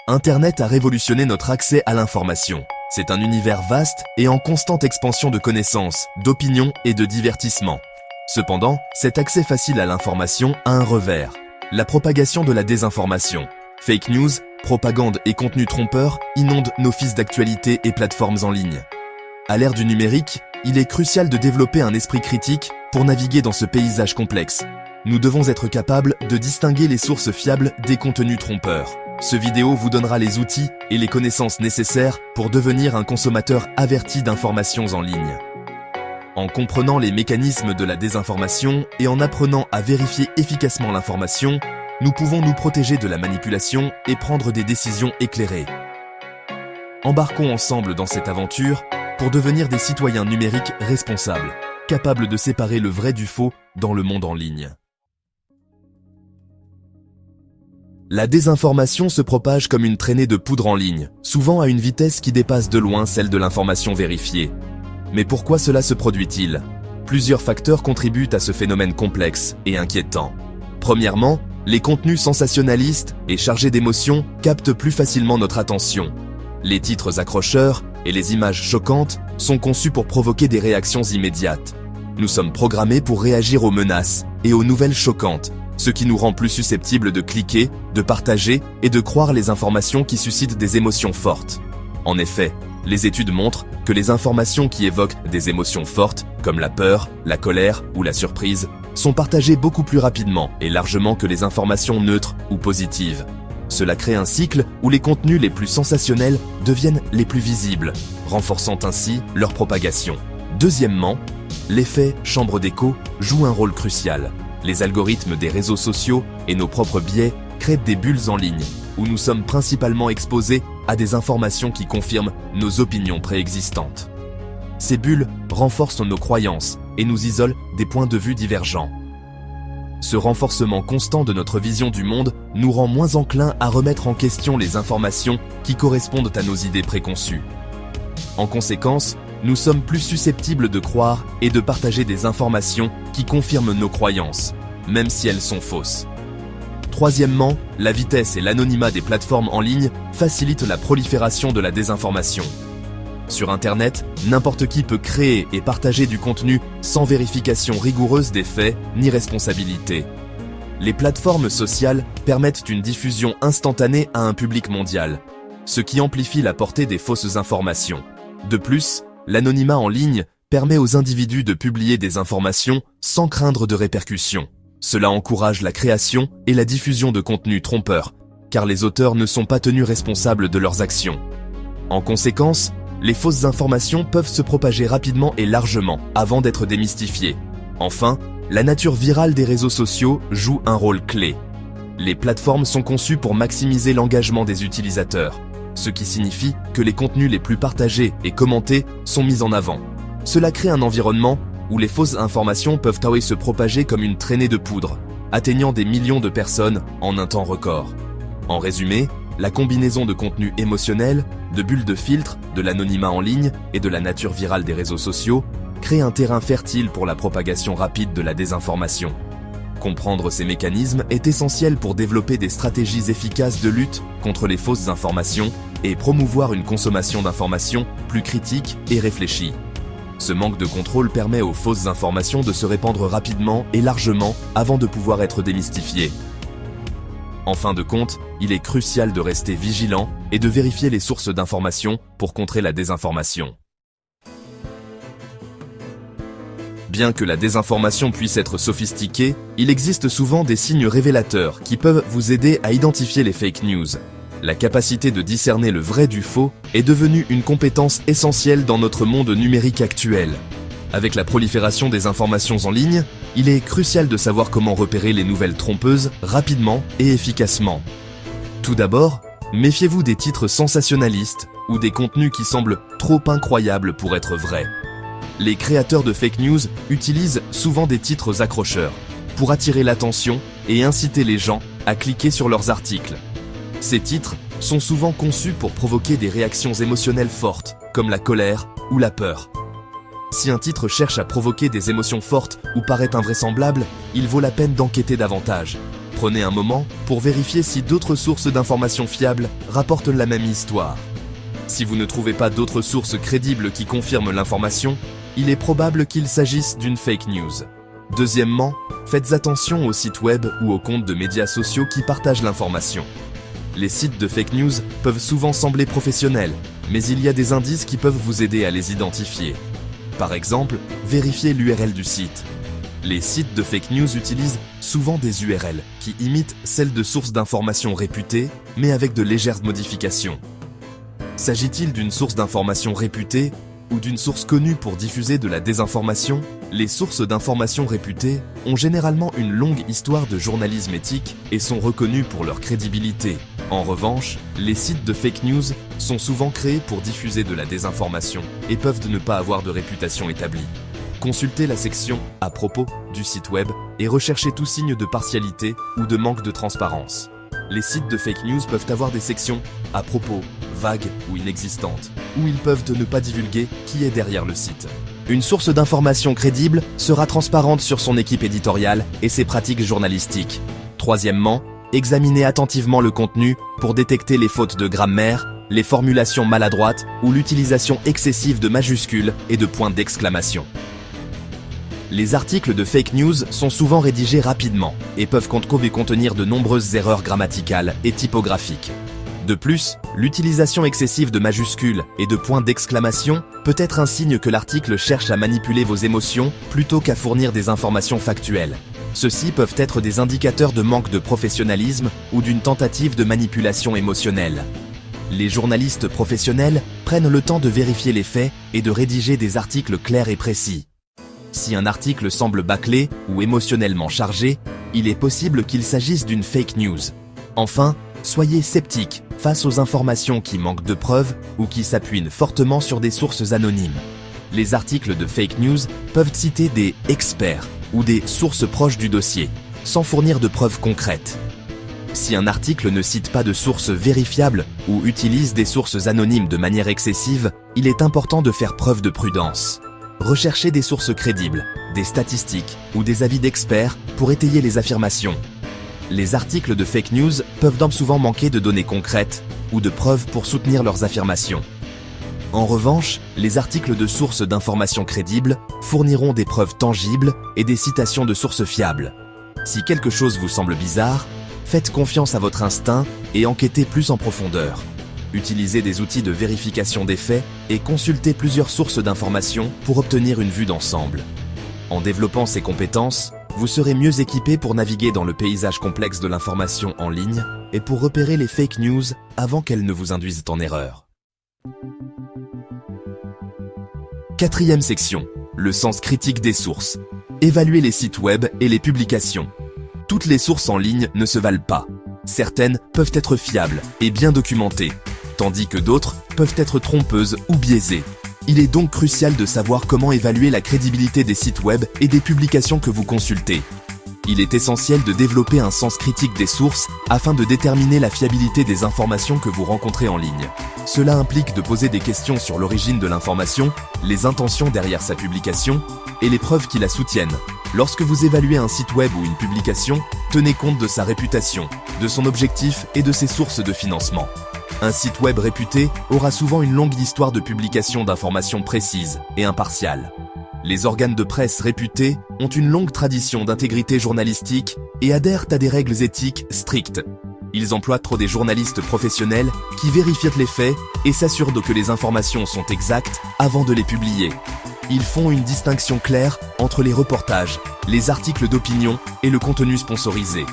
Internet a révolutionné notre accès à l'information. C'est un univers vaste et en constante expansion de connaissances, d'opinions et de divertissements. Cependant, cet accès facile à l'information a un revers. La propagation de la désinformation. Fake news, propagande et contenus trompeurs inondent nos fils d'actualité et plateformes en ligne. À l'ère du numérique, il est crucial de développer un esprit critique pour naviguer dans ce paysage complexe. Nous devons être capables de distinguer les sources fiables des contenus trompeurs. Ce vidéo vous donnera les outils et les connaissances nécessaires pour devenir un consommateur averti d'informations en ligne. En comprenant les mécanismes de la désinformation et en apprenant à vérifier efficacement l'information, nous pouvons nous protéger de la manipulation et prendre des décisions éclairées. Embarquons ensemble dans cette aventure pour devenir des citoyens numériques responsables, capables de séparer le vrai du faux dans le monde en ligne. La désinformation se propage comme une traînée de poudre en ligne, souvent à une vitesse qui dépasse de loin celle de l'information vérifiée. Mais pourquoi cela se produit-il? Plusieurs facteurs contribuent à ce phénomène complexe et inquiétant. Premièrement, les contenus sensationnalistes et chargés d'émotions captent plus facilement notre attention. Les titres accrocheurs et les images choquantes sont conçus pour provoquer des réactions immédiates. Nous sommes programmés pour réagir aux menaces et aux nouvelles choquantes, ce qui nous rend plus susceptibles de cliquer, de partager et de croire les informations qui suscitent des émotions fortes. En effet, les études montrent que les informations qui évoquent des émotions fortes, comme la peur, la colère ou la surprise, sont partagées beaucoup plus rapidement et largement que les informations neutres ou positives. Cela crée un cycle où les contenus les plus sensationnels deviennent les plus visibles, renforçant ainsi leur propagation. Deuxièmement, l'effet chambre d'écho joue un rôle crucial. Les algorithmes des réseaux sociaux et nos propres biais créent des bulles en ligne, où nous sommes principalement exposés à des informations qui confirment nos opinions préexistantes. Ces bulles renforcent nos croyances et nous isolent des points de vue divergents. Ce renforcement constant de notre vision du monde nous rend moins enclins à remettre en question les informations qui correspondent à nos idées préconçues. En conséquence, nous sommes plus susceptibles de croire et de partager des informations qui confirment nos croyances, même si elles sont fausses. Troisièmement, la vitesse et l'anonymat des plateformes en ligne facilitent la prolifération de la désinformation. Sur Internet, n'importe qui peut créer et partager du contenu sans vérification rigoureuse des faits ni responsabilité. Les plateformes sociales permettent une diffusion instantanée à un public mondial, ce qui amplifie la portée des fausses informations. De plus, l'anonymat en ligne permet aux individus de publier des informations sans craindre de répercussions. Cela encourage la création et la diffusion de contenus trompeurs, car les auteurs ne sont pas tenus responsables de leurs actions. En conséquence, les fausses informations peuvent se propager rapidement et largement avant d'être démystifiées. Enfin, la nature virale des réseaux sociaux joue un rôle clé. Les plateformes sont conçues pour maximiser l'engagement des utilisateurs, ce qui signifie que les contenus les plus partagés et commentés sont mis en avant. Cela crée un environnement où les fausses informations peuvent se propager comme une traînée de poudre, atteignant des millions de personnes en un temps record. En résumé, la combinaison de contenus émotionnels, de bulles de filtre, de l'anonymat en ligne et de la nature virale des réseaux sociaux crée un terrain fertile pour la propagation rapide de la désinformation. Comprendre ces mécanismes est essentiel pour développer des stratégies efficaces de lutte contre les fausses informations et promouvoir une consommation d'informations plus critique et réfléchie. Ce manque de contrôle permet aux fausses informations de se répandre rapidement et largement avant de pouvoir être démystifiées. En fin de compte, il est crucial de rester vigilant et de vérifier les sources d'informations pour contrer la désinformation. Bien que la désinformation puisse être sophistiquée, il existe souvent des signes révélateurs qui peuvent vous aider à identifier les fake news. La capacité de discerner le vrai du faux est devenue une compétence essentielle dans notre monde numérique actuel. Avec la prolifération des informations en ligne, il est crucial de savoir comment repérer les nouvelles trompeuses rapidement et efficacement. Tout d'abord, méfiez-vous des titres sensationnalistes ou des contenus qui semblent trop incroyables pour être vrais. Les créateurs de fake news utilisent souvent des titres accrocheurs pour attirer l'attention et inciter les gens à cliquer sur leurs articles. Ces titres sont souvent conçus pour provoquer des réactions émotionnelles fortes, comme la colère ou la peur. Si un titre cherche à provoquer des émotions fortes ou paraît invraisemblable, il vaut la peine d'enquêter davantage. Prenez un moment pour pour vérifier si d'autres sources d'informations fiables rapportent la même histoire. Si vous ne trouvez pas d'autres sources crédibles qui confirment l'information, il est probable qu'il s'agisse d'une fake news. Deuxièmement, faites attention aux sites web ou aux comptes de médias sociaux qui partagent l'information. Les sites de fake news peuvent souvent sembler professionnels, mais il y a des indices qui peuvent vous aider à les identifier. Par exemple, vérifiez l'URL du site. Les sites de fake news utilisent souvent des URL qui imitent celles de sources d'informations réputées, mais avec de légères modifications. S'agit-il d'une source d'information réputée ou d'une source connue pour diffuser de la désinformation? Les sources d'informations réputées ont généralement une longue histoire de journalisme éthique et sont reconnues pour leur crédibilité. En revanche, les sites de fake news sont souvent créés pour diffuser de la désinformation et peuvent ne pas avoir de réputation établie. Consultez la section « À propos » du site web et recherchez tout signe de partialité ou de manque de transparence. Les sites de fake news peuvent avoir des sections « À propos », vagues ou inexistantes, où ils peuvent ne pas divulguer qui est derrière le site. Une source d'information crédible sera transparente sur son équipe éditoriale et ses pratiques journalistiques. Troisièmement, examinez attentivement le contenu pour détecter les fautes de grammaire, les formulations maladroites ou l'utilisation excessive de majuscules et de points d'exclamation. Les articles de fake news sont souvent rédigés rapidement et peuvent contenir de nombreuses erreurs grammaticales et typographiques. De plus, l'utilisation excessive de majuscules et de points d'exclamation peut être un signe que l'article cherche à manipuler vos émotions plutôt qu'à fournir des informations factuelles. Ceux-ci peuvent être des indicateurs de manque de professionnalisme ou d'une tentative de manipulation émotionnelle. Les journalistes professionnels prennent le temps de vérifier les faits et de rédiger des articles clairs et précis. Si un article semble bâclé ou émotionnellement chargé, il est possible qu'il s'agisse d'une fake news. Enfin, soyez sceptique face aux informations qui manquent de preuves ou qui s'appuient fortement sur des sources anonymes. Les articles de fake news peuvent citer des experts ou des sources proches du dossier, sans fournir de preuves concrètes. Si un article ne cite pas de sources vérifiables ou utilise des sources anonymes de manière excessive, il est important de faire preuve de prudence. Recherchez des sources crédibles, des statistiques ou des avis d'experts pour étayer les affirmations. Les articles de fake news peuvent donc souvent manquer de données concrètes ou de preuves pour soutenir leurs affirmations. En revanche, les articles de sources d'informations crédibles fourniront des preuves tangibles et des citations de sources fiables. Si quelque chose vous semble bizarre, faites confiance à votre instinct et enquêtez plus en profondeur. Utilisez des outils de vérification des faits et consultez plusieurs sources d'informations pour obtenir une vue d'ensemble. En développant ces compétences, vous serez mieux équipé pour naviguer dans le paysage complexe de l'information en ligne et pour repérer les fake news avant qu'elles ne vous induisent en erreur. Quatrième section, le sens critique des sources. Évaluez les sites web et les publications. Toutes les sources en ligne ne se valent pas. Certaines peuvent être fiables et bien documentées, tandis que d'autres peuvent être trompeuses ou biaisées. Il est donc crucial de savoir comment évaluer la crédibilité des sites web et des publications que vous consultez. Il est essentiel de développer un sens critique des sources afin de déterminer la fiabilité des informations que vous rencontrez en ligne. Cela implique de poser des questions sur l'origine de l'information, les intentions derrière sa publication et les preuves qui la soutiennent. Lorsque vous évaluez un site web ou une publication, tenez compte de sa réputation, de son objectif et de ses sources de financement. Un site web réputé aura souvent une longue histoire de publication d'informations précises et impartiales. Les organes de presse réputés ont une longue tradition d'intégrité journalistique et adhèrent à des règles éthiques strictes. Ils emploient des journalistes professionnels qui vérifient les faits et s'assurent que les informations sont exactes avant de les publier. Ils font une distinction claire entre les reportages, les articles d'opinion et le contenu sponsorisé.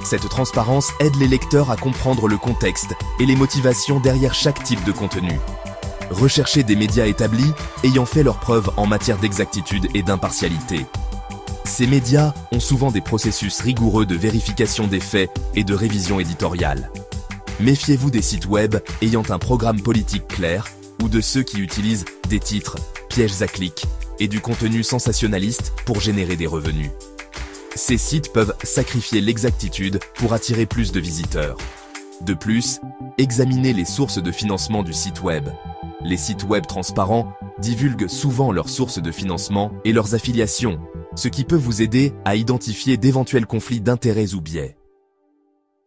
Cette transparence aide les lecteurs à comprendre le contexte et les motivations derrière chaque type de contenu. Recherchez des médias établis ayant fait leurs preuves en matière d'exactitude et d'impartialité. Ces médias ont souvent des processus rigoureux de vérification des faits et de révision éditoriale. Méfiez-vous des sites web ayant un programme politique clair ou de ceux qui utilisent des titres, pièges à clics et du contenu sensationnaliste pour générer des revenus. Ces sites peuvent sacrifier l'exactitude pour attirer plus de visiteurs. De plus, examinez les sources de financement du site web. Les sites web transparents divulguent souvent leurs sources de financement et leurs affiliations, ce qui peut vous aider à identifier d'éventuels conflits d'intérêts ou biais.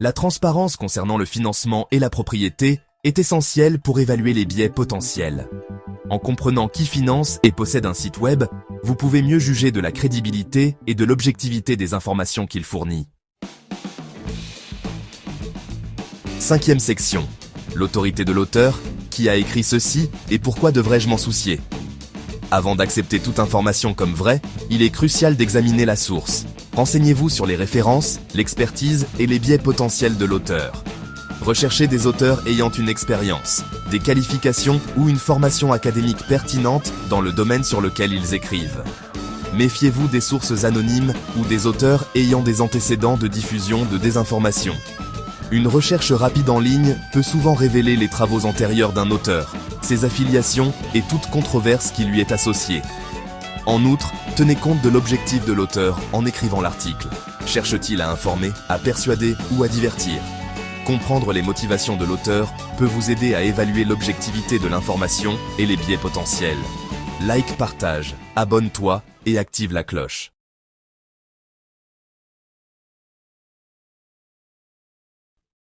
La transparence concernant le financement et la propriété est essentielle pour évaluer les biais potentiels. En comprenant qui finance et possède un site web, vous pouvez mieux juger de la crédibilité et de l'objectivité des informations qu'il fournit. 5e section. L'autorité de l'auteur, qui a écrit ceci et pourquoi devrais-je m'en soucier? Avant d'accepter toute information comme vraie, il est crucial d'examiner la source. Renseignez-vous sur les références, l'expertise et les biais potentiels de l'auteur. Recherchez des auteurs ayant une expérience, des qualifications ou une formation académique pertinente dans le domaine sur lequel ils écrivent. Méfiez-vous des sources anonymes ou des auteurs ayant des antécédents de diffusion de désinformation. Une recherche rapide en ligne peut souvent révéler les travaux antérieurs d'un auteur, ses affiliations et toute controverse qui lui est associée. En outre, tenez compte de l'objectif de l'auteur en écrivant l'article. Cherche-t-il à informer, à persuader ou à divertir? Comprendre les motivations de l'auteur peut vous aider à évaluer l'objectivité de l'information et les biais potentiels. Like, partage, abonne-toi et active la cloche.